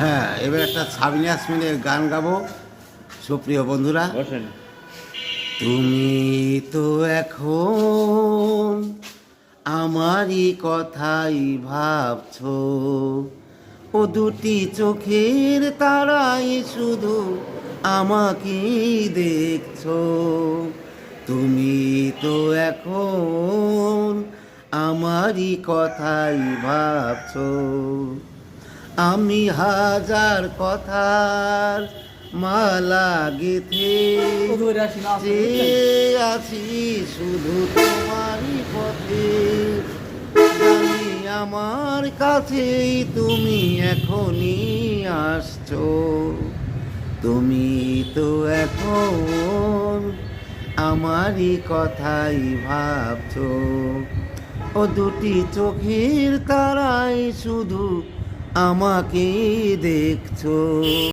হ্যাঁ, এবার একটা সাবিনা ইয়াসমিনের গান গাবো। সুপ্রিয় বন্ধুরা, বসেন। তুমি তো এখন আমারই কথাই ভাবছো, ও দুটি চোখের তারাই শুধু আমাকেই দেখছো। তুমি তো এখন আমারই কথাই ভাবছো। আমি হাজার কথার মালা গেথে চেয়ে আছি শুধু তোমারই পথে। জানি আমার কাছেই তুমি এখনই আসছো। তুমি তো এখন আমারই কথাই ভাবছো, ও দুটি চোখের তারাই শুধু আমাকে দেখছো।